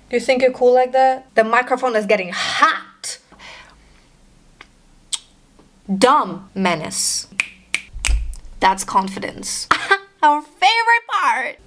Do you think you're cool like that? The microphone is getting hot. Dumb menace. That's confidence. Our favorite part.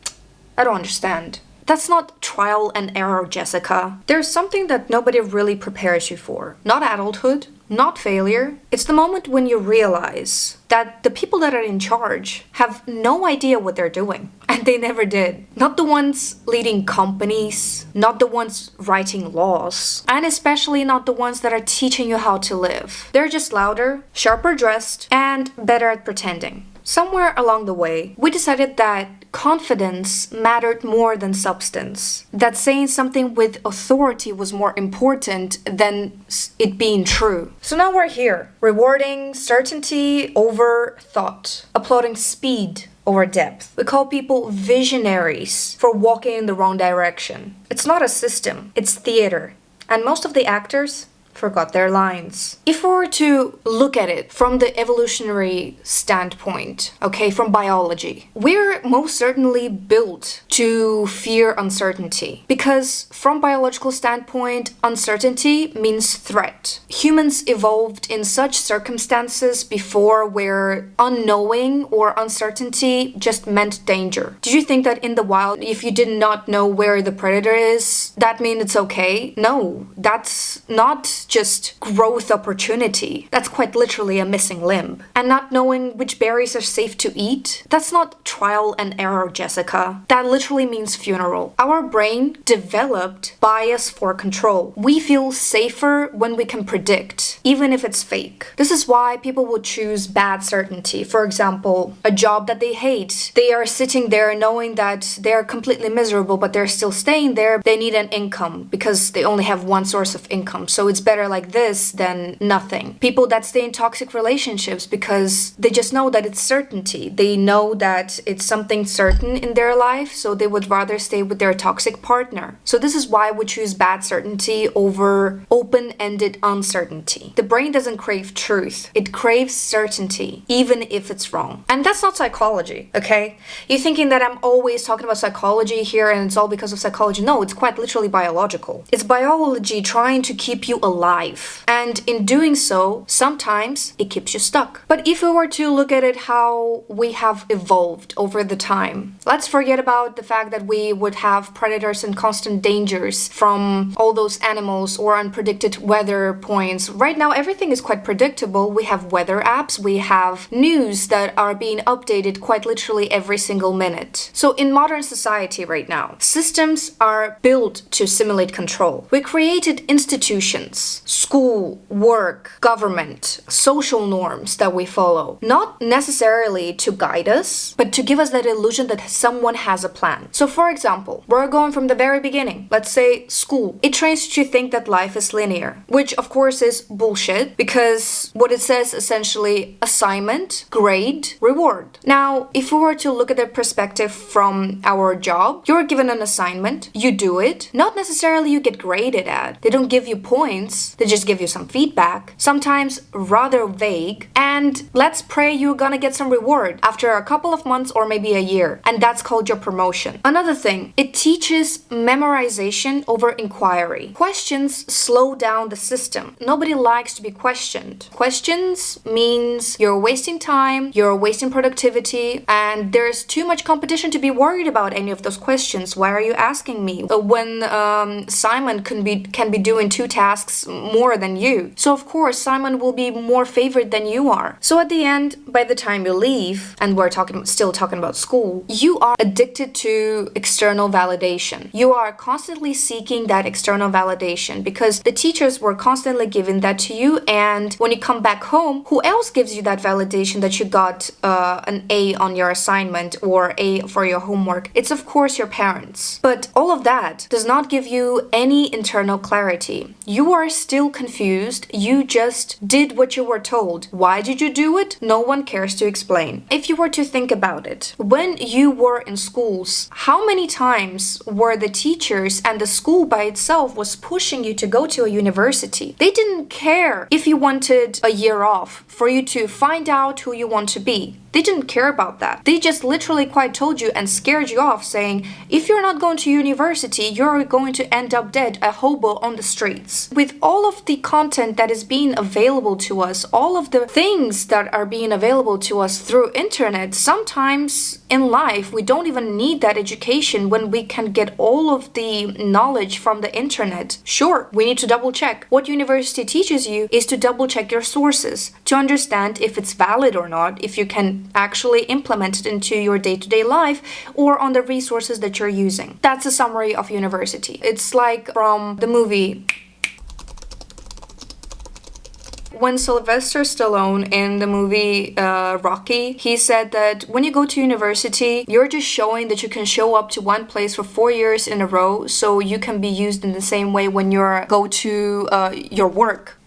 I don't understand. That's not trial and error, Jessica. There's something that nobody really prepares you for. Not adulthood, not failure. It's the moment when you realize that the people that are in charge have no idea what they're doing. And they never did. Not the ones leading companies, not the ones writing laws, and especially not the ones that are teaching you how to live. They're just louder, sharper dressed, and better at pretending. Somewhere along the way, we decided that confidence mattered more than substance. That saying something with authority was more important than it being true. So now we're here, rewarding certainty over thought, applauding speed over depth. We call people visionaries for walking in the wrong direction. It's not a system, it's theater. And most of the actors forgot their lines. If we were to look at it from the evolutionary standpoint, okay, from biology, we're most certainly built to fear uncertainty. Because from biological standpoint, uncertainty means threat. Humans evolved in such circumstances before where unknowing or uncertainty just meant danger. Did you think that in the wild, if you did not know where the predator is, that means it's okay? No, that's not just growth opportunity. That's quite literally a missing limb. And not knowing which berries are safe to eat, that's not trial and error, Jessica. That literally means funeral. Our brain developed bias for control. We feel safer when we can predict, even if it's fake. This is why people would choose bad certainty. For example, a job that they hate. They are sitting there knowing that they're completely miserable, but they're still staying there. They need an income because they only have one source of income. So it's better like this than nothing. People that stay in toxic relationships because they just know that it's certainty. They know that it's something certain in their life, so they would rather stay with their toxic partner. So this is why we choose bad certainty over open-ended uncertainty. The brain doesn't crave truth. It craves certainty, even if it's wrong. And that's not psychology, okay? You're thinking that I'm always talking about psychology here and it's all because of psychology. No, it's quite literally biological. It's biology trying to keep you alive. And in doing so, sometimes it keeps you stuck. But if we were to look at it how we have evolved over the time, let's forget about the fact that we would have predators and constant dangers from all those animals or unpredicted weather points. Right now, everything is quite predictable. We have weather apps, we have news that are being updated quite literally every single minute. So in modern society right now, systems are built to simulate control. We created institutions, school, work, government, social norms that we follow, not necessarily to guide us, but to give us that illusion that someone has a plan. So for example, we're going from the very beginning. Let's say school. It trains you to think that life is linear, which of course is bullshit because what it says essentially assignment, grade, reward. Now, if we were to look at the perspective from our job, you're given an assignment, you do it, not necessarily you get graded at. They don't give you points, they just give you some feedback, sometimes rather vague, and let's pray you're gonna get some reward after a couple of months or maybe a year, and that's called your promotion. Another thing, it teaches memorization over inquiry. Questions slow down the system. Nobody likes to be questioned. Questions means you're wasting time, you're wasting productivity, and there's too much competition to be worried about any of those questions. Why are you asking me? When Simon can be doing 2 tasks more than you. So of course Simon will be more favored than you are. So at the end, by the time you leave, and we're still talking about school, you are addicted to external validation. You are constantly seeking that external validation because the teachers were constantly giving that to you, and when you come back home, who else gives you that validation that you got an A on your assignment or A for your homework? It's of course your parents. But all of that does not give you any internal clarity. You are still confused. You just did what you were told. Why did you do it? No one cares to explain. If you were to think about it, when you were in schools, how many times were the teachers and the school by itself was pushing you to go to a university? They didn't care if you wanted a year off for you to find out who you want to be. They didn't care about that. They just literally quite told you and scared you off, saying, if you're not going to university, you're going to end up dead, a hobo on the streets. With all of the content that is being available to us, all of the things that are being available to us through internet, sometimes in life we don't even need that education when we can get all of the knowledge from the internet. Sure, we need to double check. What university teaches you is to double check your sources to understand if it's valid or not, if you can actually implement it into your day-to-day life or on the resources that you're using. That's a summary of university. It's like from the movie. When Sylvester Stallone in the movie Rocky, he said that when you go to university, you're just showing that you can show up to one place for 4 years in a row, so you can be used in the same way when you go to your work.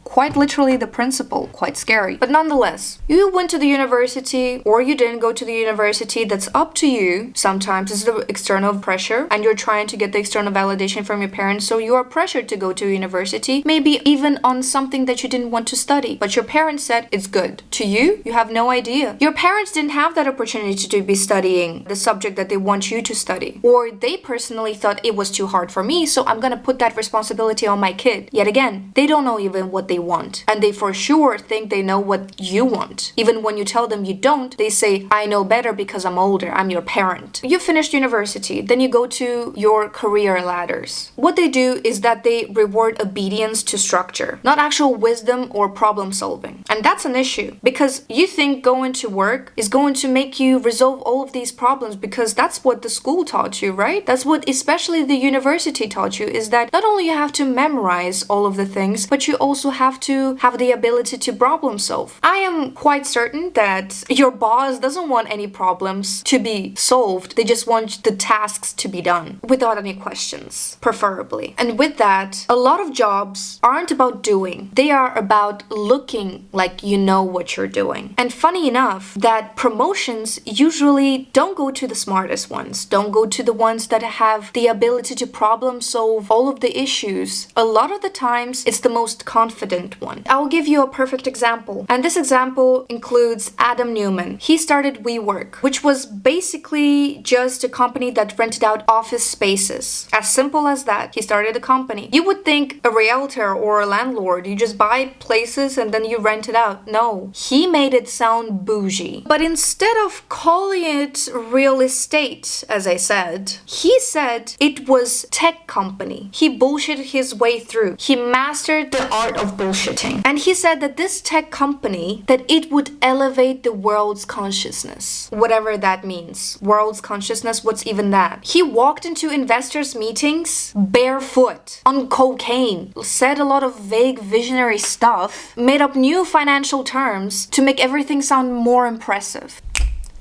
Quite literally the principle, quite scary. But nonetheless, you went to the university or you didn't go to the university, that's up to you. Sometimes it's the external pressure and you're trying to get the external validation from your parents, so you are pressured to go to university, maybe even on something that you didn't want to study. But your parents said it's good. To you, you have no idea. Your parents didn't have that opportunity to be studying the subject that they want you to study. Or they personally thought it was too hard for me, so I'm gonna put that responsibility on my kid. Yet again, they don't know even what they want, and they for sure think they know what you want. Even when you tell them you don't, they say, I know better because I'm older, I'm your parent. You finished university, then you go to your career ladders. What they do is that they reward obedience to structure, not actual wisdom or problem solving. And that's an issue, because you think going to work is going to make you resolve all of these problems because that's what the school taught you, right? That's what especially the university taught you, is that not only you have to memorize all of the things, but you also have to have the ability to problem solve. I am quite certain that your boss doesn't want any problems to be solved. They just want the tasks to be done without any questions, preferably. And with that, a lot of jobs aren't about doing. They are about looking like you know what you're doing. And funny enough, that promotions usually don't go to the smartest ones, don't go to the ones that have the ability to problem solve all of the issues. A lot of the times, it's the most confident one. I'll give you a perfect example. And this example includes Adam Newman. He started WeWork, which was basically just a company that rented out office spaces. As simple as that. He started a company. You would think a realtor or a landlord, you just buy places and then you rent it out. No. He made it sound bougie. But instead of calling it real estate, as I said, he said it was tech company. He bullshitted his way through. He mastered the art of bullshitting. And he said that this tech company, that it would elevate the world's consciousness. Whatever that means. World's consciousness, what's even that? He walked into investors' meetings barefoot, on cocaine, said a lot of vague visionary stuff, made up new financial terms to make everything sound more impressive.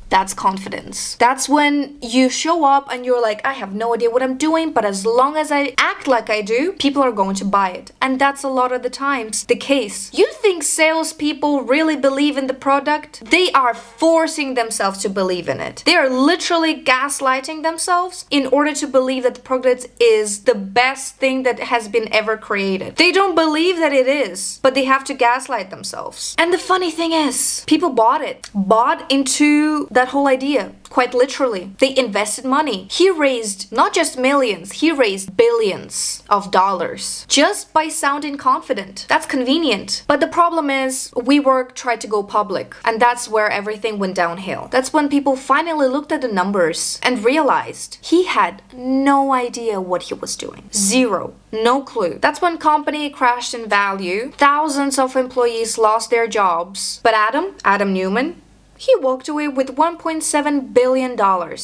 That's confidence. That's when you show up and you're like, I have no idea what I'm doing, but as long as I act like I do, people are going to buy it. And that's a lot of the times the case. You think salespeople really believe in the product? They are forcing themselves to believe in it. They are literally gaslighting themselves in order to believe that the product is the best thing that has been ever created. They don't believe that it is, but they have to gaslight themselves. And the funny thing is, people bought it. Bought into that whole idea. Quite literally. They invested money. He raised not just millions, he raised billions of dollars just by sounding confident. That's convenient. But the problem is, WeWork tried to go public, and that's where everything went downhill. That's when people finally looked at the numbers and realized he had no idea what he was doing. Zero. No clue. That's when company crashed in value. Thousands of employees lost their jobs. But Adam Newman, he walked away with $1.7 billion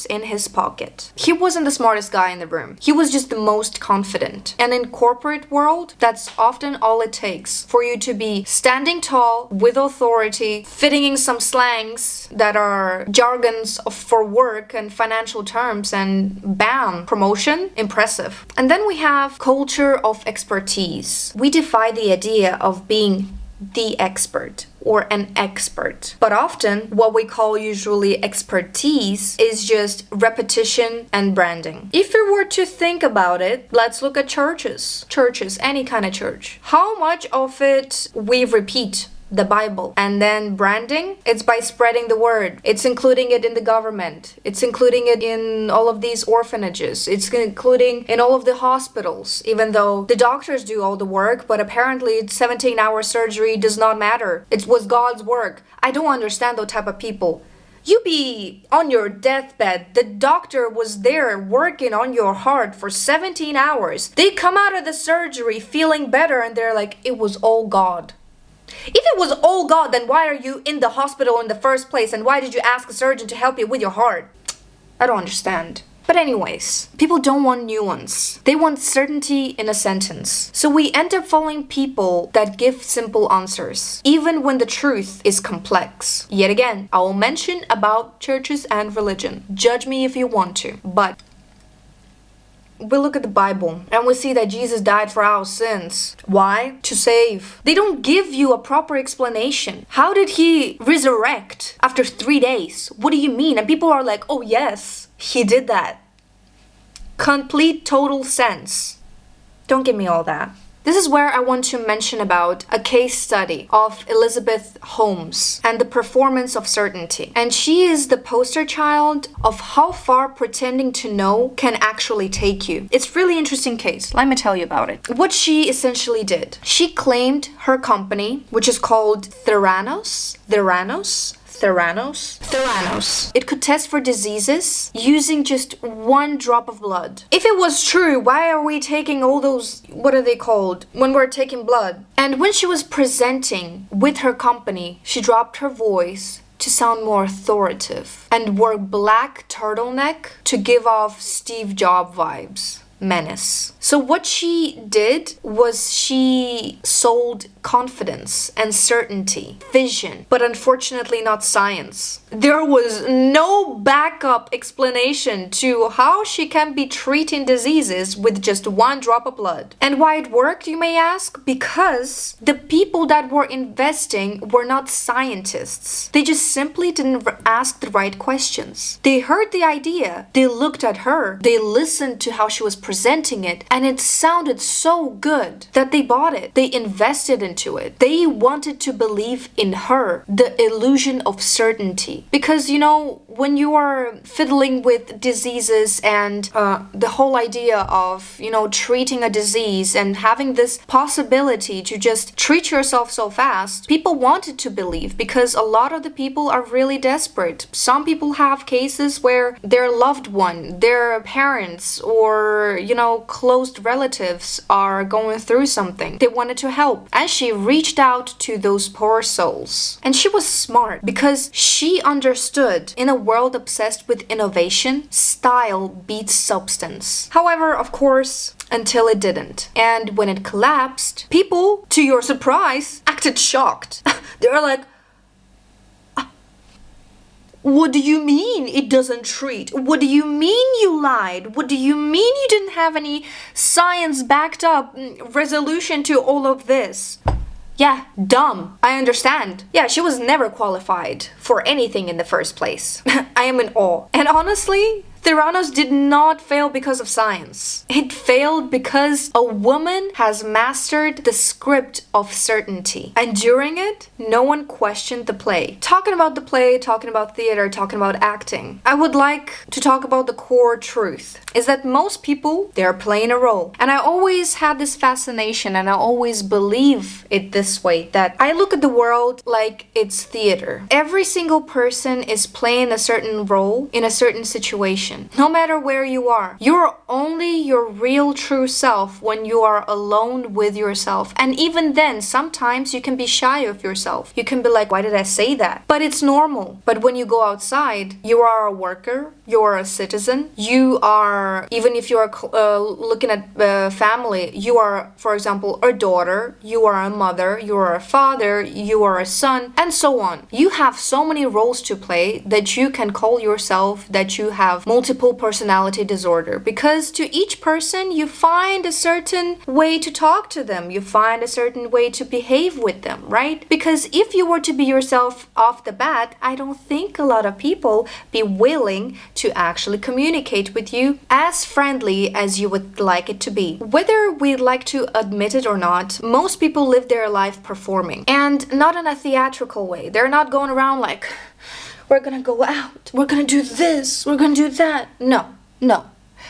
in his pocket. He wasn't the smartest guy in the room. He was just the most confident. And in corporate world, that's often all it takes for you to be standing tall with authority, fitting in some slangs that are jargons for work and financial terms, and bam, promotion, impressive. And then we have culture of expertise. We defy the idea of being the expert or an expert. But often, what we call usually expertise is just repetition and branding. If you were to think about it, let's look at churches. Churches, any kind of church. How much of it we repeat? The Bible. And then branding, it's by spreading the word. It's including it in the government. It's including it in all of these orphanages. It's including in all of the hospitals, even though the doctors do all the work, but apparently 17-hour surgery does not matter. It was God's work. I don't understand those type of people. You be on your deathbed. The doctor was there working on your heart for 17 hours. They come out of the surgery feeling better and they're like, it was all God. If it was all God, then why are you in the hospital in the first place? And why did you ask a surgeon to help you with your heart? I don't understand. But anyways, people don't want nuance. They want certainty in a sentence. So we end up following people that give simple answers, even when the truth is complex. Yet again, I will mention about churches and religion. Judge me if you want to, but we look at the Bible and we see that Jesus died for our sins. Why? To save. They don't give you a proper explanation. How did he resurrect after 3 days? What do you mean? And people are like, oh yes, he did that. Complete total sense. Don't give me all that. This is where I want to mention about a case study of Elizabeth Holmes and the performance of certainty. And she is the poster child of how far pretending to know can actually take you. It's really interesting case. Let me tell you about it. What she essentially did, she claimed her company, which is called Theranos. It could test for diseases using just 1 drop of blood. If it was true, why are we taking all those, what are they called, when we're taking blood? And when she was presenting with her company, she dropped her voice to sound more authoritative and wore black turtleneck to give off Steve Jobs vibes. Menace. So what she did was she sold confidence and certainty, vision, but unfortunately not science. There was no backup explanation to how she can be treating diseases with just 1 drop of blood. And why it worked, you may ask? Because the people that were investing were not scientists. They just simply didn't ask the right questions. They heard the idea, they looked at her, they listened to how she was presenting it, and it sounded so good that they bought it. They invested into it. They wanted to believe in her, the illusion of certainty. Because, you know, when you are fiddling with diseases and the whole idea of, you know, treating a disease and having this possibility to just treat yourself so fast, people wanted to believe because a lot of the people are really desperate. Some people have cases where their loved one, their parents, or, you know, close relatives are going through something. They wanted to help. And she reached out to those poor souls. And she was smart because she understood in a world obsessed with innovation, style beats substance. However, of course, until it didn't. And when it collapsed, people, to your surprise, acted shocked. They were like, what do you mean it doesn't treat? What do you mean you lied? What do you mean you didn't have any science backed up resolution to all of this? Yeah, dumb. I understand. Yeah, she was never qualified for anything in the first place. I am in awe. And honestly, Theranos did not fail because of science. It failed because a woman has mastered the script of certainty. And during it, no one questioned the play. Talking about the play, talking about theater, talking about acting, I would like to talk about the core truth. Is that most people, they're playing a role. And I always had this fascination and I always believe it this way, that I look at the world like it's theater. Every single person is playing a certain role in a certain situation. No matter where you are, you're only your real true self when you are alone with yourself. And even then, sometimes you can be shy of yourself. You can be like, why did I say that? But it's normal. But when you go outside, you are a worker, you are a citizen, you are, even if you are looking at family, you are, for example, a daughter, you are a mother, you are a father, you are a son, and so on. You have so many roles to play that you can call yourself that you have multiple multiple personality disorder, because to each person you find a certain way to talk to them, you find a certain way to behave with them, right? Because if you were to be yourself off the bat, I don't think a lot of people be willing to actually communicate with you as friendly as you would like it to be. Whether we like to admit it or not, most people live their life performing, and not in a theatrical way. They're not going around like, we're gonna go out, we're gonna do this, we're gonna do that. No.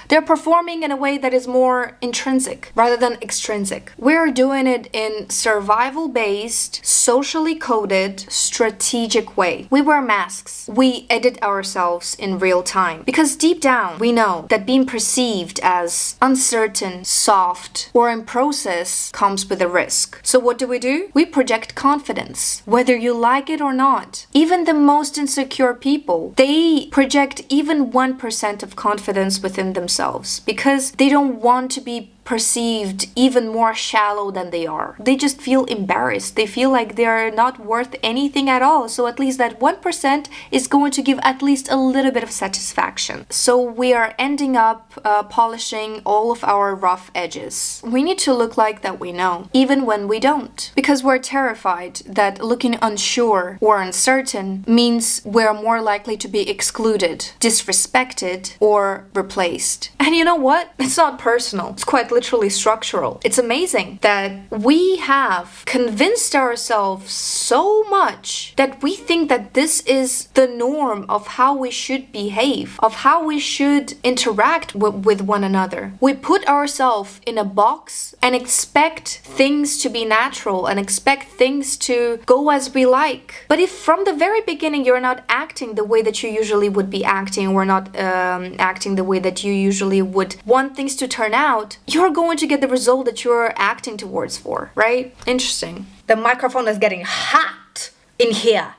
They're performing in a way that is more intrinsic rather than extrinsic. We're doing it in survival-based, socially coded, strategic way. We wear masks. We edit ourselves in real time. Because deep down, we know that being perceived as uncertain, soft, or in process comes with a risk. So what do? We project confidence, whether you like it or not. Even the most insecure people, they project even 1% of confidence within themselves, because they don't want to be perceived even more shallow than they are. They just feel embarrassed. They feel like they're not worth anything at all. So at least that 1% is going to give at least a little bit of satisfaction. So we are ending up polishing all of our rough edges. We need to look like that we know, even when we don't. Because we're terrified that looking unsure or uncertain means we're more likely to be excluded, disrespected, or replaced. And you know what? It's not personal. It's quite literally structural. It's amazing that we have convinced ourselves so much that we think that this is the norm of how we should behave, of how we should interact with one another. We put ourselves in a box and expect things to be natural and expect things to go as we like. But if from the very beginning you're not acting the way that you usually would be acting, or not acting the way that you usually would want things to turn out, you're going to get the result that you're acting towards for, right? Interesting. The microphone is getting hot in here.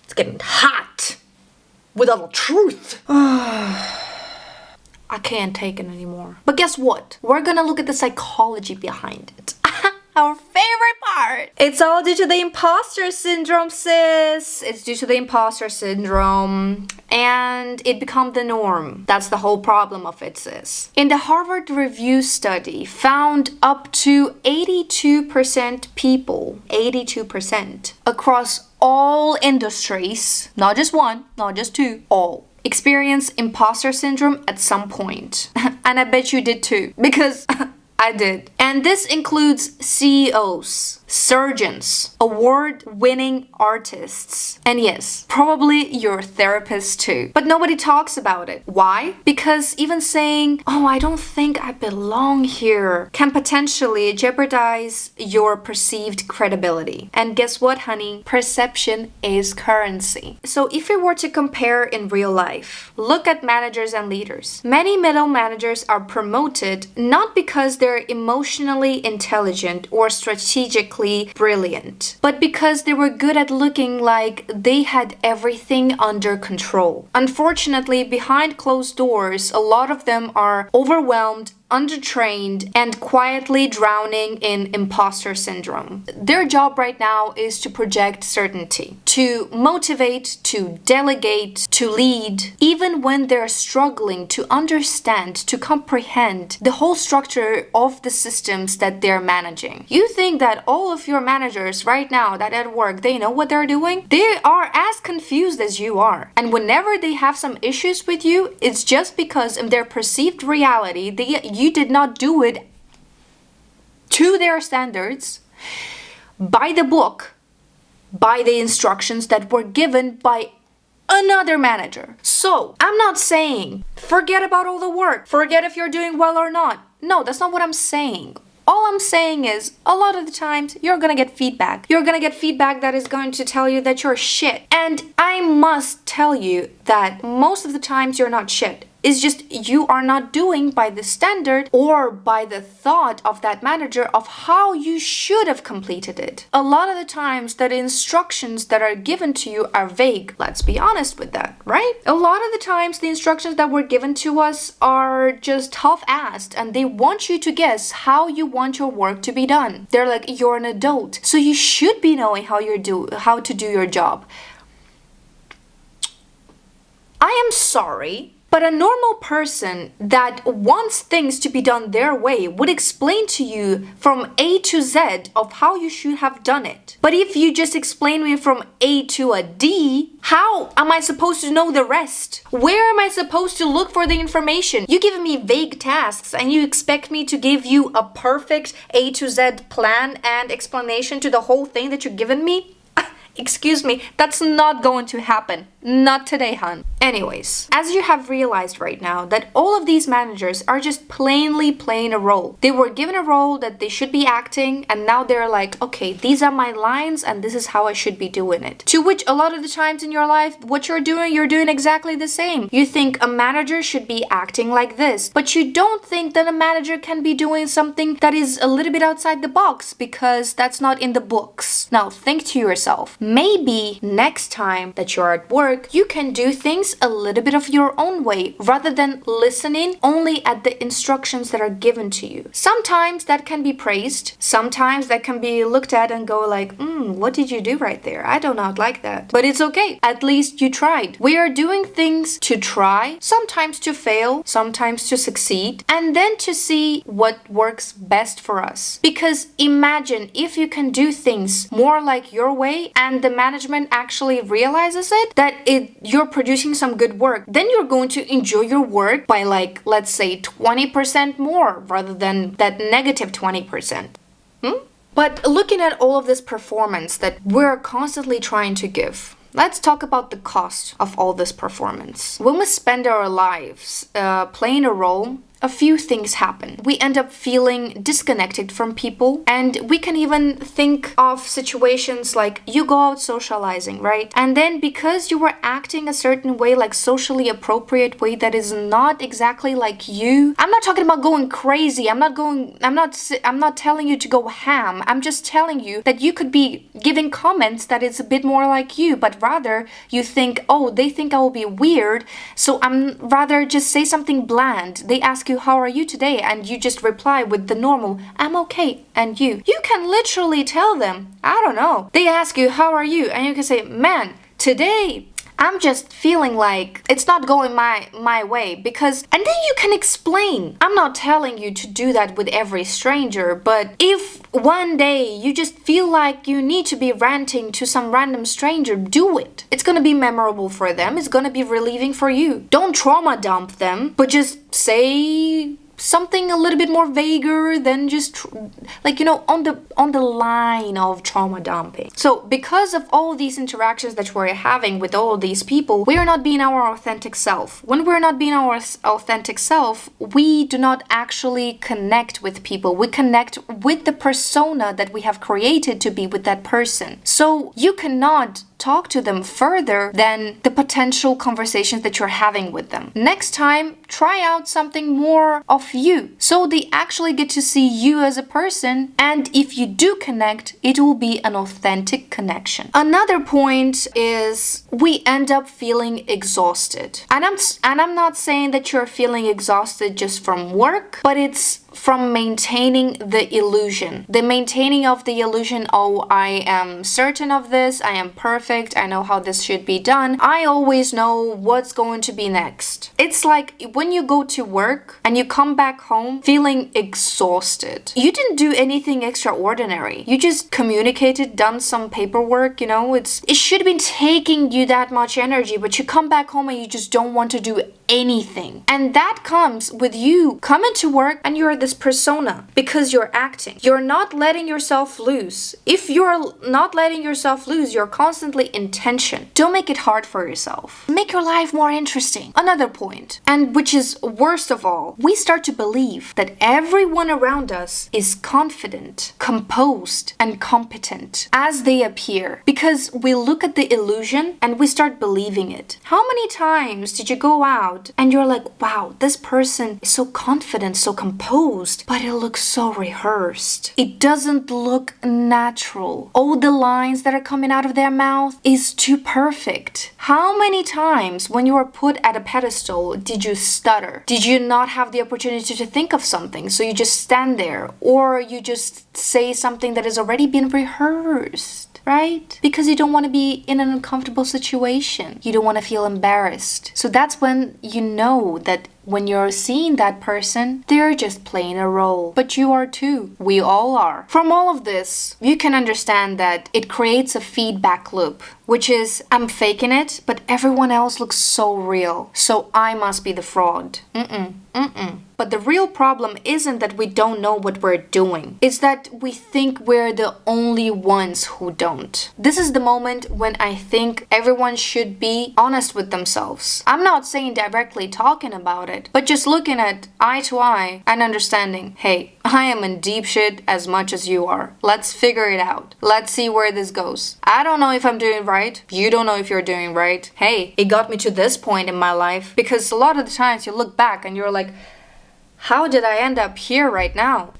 It's getting hot with all the truth. I can't take it anymore. But guess what? We're gonna look at the psychology behind it. Our favorite part. It's all due to the imposter syndrome, sis. It's due to the imposter syndrome. And it become the norm. That's the whole problem of it, sis. In the Harvard Review study, found up to 82% people, 82%, across all industries, not just one, not just two, all, experience imposter syndrome at some point. And I bet you did too, because I did. And this includes CEOs, surgeons, award-winning artists, and yes, probably your therapist too. But nobody talks about it. Why? Because even saying, oh, I don't think I belong here, can potentially jeopardize your perceived credibility. And guess what, honey? Perception is currency. So if we were to compare in real life, look at managers and leaders. Many middle managers are promoted not because they're emotionally intelligent or strategically brilliant, but because they were good at looking like they had everything under control. Unfortunately, behind closed doors, a lot of them are overwhelmed, undertrained, and quietly drowning in imposter syndrome. Their job right now is to project certainty, to motivate, to delegate, to lead, even when they're struggling to understand, to comprehend the whole structure of the systems that they're managing. You think that all of your managers right now that at work, they know what they're doing? They are as confused as you are. And whenever they have some issues with you, it's just because in their perceived reality, you did not do it to their standards, by the book, by the instructions that were given by another manager. So, I'm not saying forget about all the work, forget if you're doing well or not. No, that's not what I'm saying. All I'm saying is, a lot of the times, you're gonna get feedback. You're gonna get feedback that is going to tell you that you're shit. And I must tell you that most of the times you're not shit. It's just you are not doing by the standard or by the thought of that manager of how you should have completed it. A lot of the times the instructions that are given to you are vague. Let's be honest with that, right? A lot of the times the instructions that were given to us are just half-assed, and they want you to guess how you want your work to be done. They're like, you're an adult, so you should be knowing how to do your job. I am sorry, But a normal person that wants things to be done their way would explain to you from A to Z of how you should have done it. But if you just explain me from A to a D, how am I supposed to know the rest? Where am I supposed to look for the information? You give me vague tasks and you expect me to give you a perfect A to Z plan and explanation to the whole thing that you've given me? Excuse me, that's not going to happen. Not today, hun. Anyways, as you have realized right now that all of these managers are just plainly playing a role. They were given a role that they should be acting, and now they're like, okay, these are my lines and this is how I should be doing it. To which a lot of the times in your life, what you're doing exactly the same. You think a manager should be acting like this, but you don't think that a manager can be doing something that is a little bit outside the box because that's not in the books. Now think to yourself, maybe next time that you're at work, you can do things a little bit of your own way rather than listening only at the instructions that are given to you. Sometimes that can be praised. Sometimes that can be looked at and go like, what did you do right there? I do not like that. But it's okay. At least you tried. We are doing things to try, sometimes to fail, sometimes to succeed, and then to see what works best for us. Because imagine if you can do things more like your way and the management actually realizes it, that you're producing some good work, then you're going to enjoy your work by like, let's say 20% more rather than that negative 20%. But looking at all of this performance that we're constantly trying to give, let's talk about the cost of all this performance. When we spend our lives playing a role, a few things happen. We end up feeling disconnected from people, and we can even think of situations like you go out socializing, right? And then because you were acting a certain way, like socially appropriate way that is not exactly like you. I'm not talking about going crazy. I'm not telling you to go ham. I'm just telling you that you could be giving comments that is a bit more like you, but rather you think, oh, they think I will be weird, so I'm rather just say something bland. They ask you, how are you today? And you just reply with the normal, I'm okay. And you can literally tell them, I don't know. They ask you, how are you? And you can say, man, today I'm just feeling like it's not going my way because, and then you can explain. I'm not telling you to do that with every stranger, but if one day you just feel like you need to be ranting to some random stranger, do it. It's gonna be memorable for them. It's gonna be relieving for you. Don't trauma dump them, but just say something a little bit more vaguer than just like, on the line of trauma dumping. So because of all these interactions that we're having with all of these people, we are not being our authentic self. When we're not being our authentic self, we do not actually connect with people. We connect with the persona that we have created to be with that person. So you cannot talk to them further than the potential conversations that you're having with them. Next time, try out something more of you, so they actually get to see you as a person, and if you do connect, it will be an authentic connection. Another point is we end up feeling exhausted. And I'm not saying that you're feeling exhausted just from work, but it's from maintaining the illusion. The maintaining of the illusion, oh, I am certain of this, I am perfect, I know how this should be done, I always know what's going to be next. It's like when you go to work and you come back home feeling exhausted. You didn't do anything extraordinary. You just communicated, done some paperwork, it should have been taking you that much energy, but you come back home and you just don't want to do anything. And that comes with you coming to work and you're this persona because you're acting. You're not letting yourself loose. If you're not letting yourself loose, you're constantly in tension. Don't make it hard for yourself. Make your life more interesting. Another point, and which is worst of all, we start to believe that everyone around us is confident, composed, and competent as they appear because we look at the illusion and we start believing it. How many times did you go out and you're like, wow, this person is so confident, so composed, but it looks so rehearsed. It doesn't look natural. All the lines that are coming out of their mouth is too perfect. How many times when you were put at a pedestal did you stutter? Did you not have the opportunity to think of something, so you just stand there, or you just say something that has already been rehearsed? right? Because you don't want to be in an uncomfortable situation. You don't want to feel embarrassed. So that's when you know that when you're seeing that person, they're just playing a role. But you are too. We all are. From all of this, you can understand that it creates a feedback loop, which is I'm faking it, but everyone else looks so real. So I must be the fraud. But the real problem isn't that we don't know what we're doing. It's that we think we're the only ones who don't. This is the moment when I think everyone should be honest with themselves. I'm not saying directly talking about it, but just looking at eye to eye and understanding, hey, I am in deep shit as much as you are. Let's figure it out. Let's see where this goes. I don't know if I'm doing right. You don't know if you're doing right. Hey, it got me to this point in my life because a lot of the times you look back and you're like, how did I end up here right now?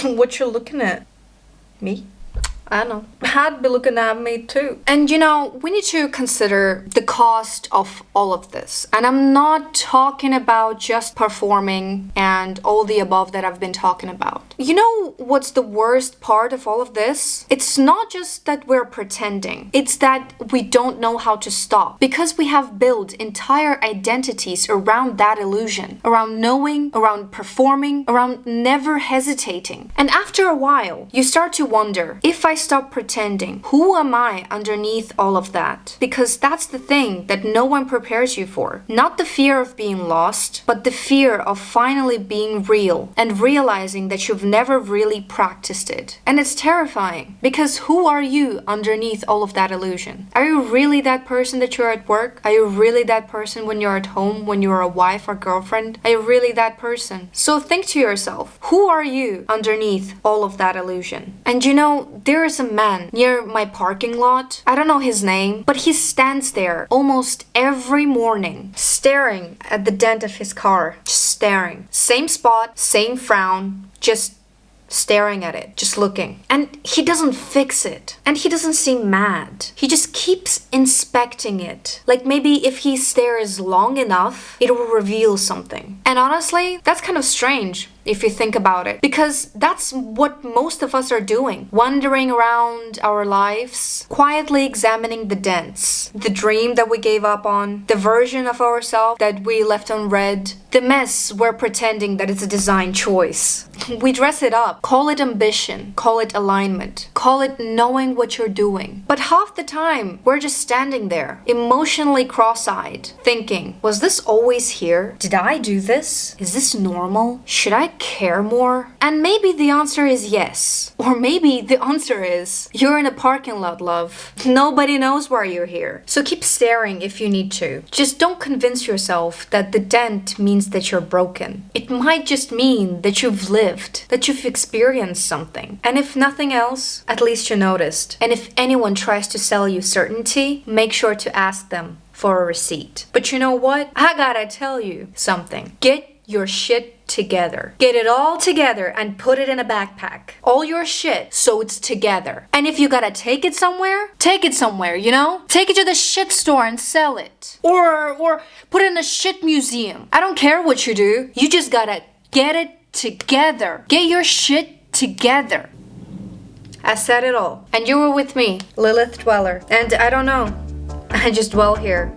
What you looking at? Me? I know. I'd be looking at me too. And we need to consider the cost of all of this. And I'm not talking about just performing and all the above that I've been talking about. You know what's the worst part of all of this? It's not just that we're pretending. It's that we don't know how to stop. Because we have built entire identities around that illusion. Around knowing, around performing, around never hesitating. And after a while, you start to wonder, if I stop pretending, who am I underneath all of that? Because that's the thing that no one prepares you for. Not the fear of being lost, but the fear of finally being real and realizing that you've never really practiced it. And it's terrifying because who are you underneath all of that illusion? Are you really that person that you're at work? Are you really that person when you're at home, when you're a wife or girlfriend? Are you really that person? So think to yourself, who are you underneath all of that illusion? And there is a man near my parking lot. I don't know his name, but he stands there almost every morning, staring at the dent of his car. Just staring. Same spot, same frown, just staring at it, just looking. And he doesn't fix it. And he doesn't seem mad. He just keeps inspecting it. Like maybe if he stares long enough, it will reveal something. And honestly, that's kind of strange if you think about it, because that's what most of us are doing, wandering around our lives, quietly examining the dents, the dream that we gave up on, the version of ourselves that we left unread, the mess we're pretending that it's a design choice. We dress it up, call it ambition, call it alignment, call it knowing what you're doing. But half the time, we're just standing there, emotionally cross-eyed, thinking, was this always here? Did I do this? Is this normal? Should I care more? And maybe the answer is yes. Or maybe the answer is, you're in a parking lot, love. Nobody knows why you're here. So keep staring if you need to. Just don't convince yourself that the dent means that you're broken. It might just mean that you've lived, that you've experienced something. And if nothing else, at least you noticed. And if anyone tries to sell you certainty, make sure to ask them for a receipt. But you know what? I gotta tell you something. Get your shit together. Get it all together and put it in a backpack. All your shit so it's together. And if you gotta take it somewhere, take it somewhere, Take it to the shit store and sell it. Or put it in a shit museum. I don't care what you do. You just gotta get it together. Get your shit together. I said it all. And you were with me, Lilith Dweller. And I don't know. I just dwell here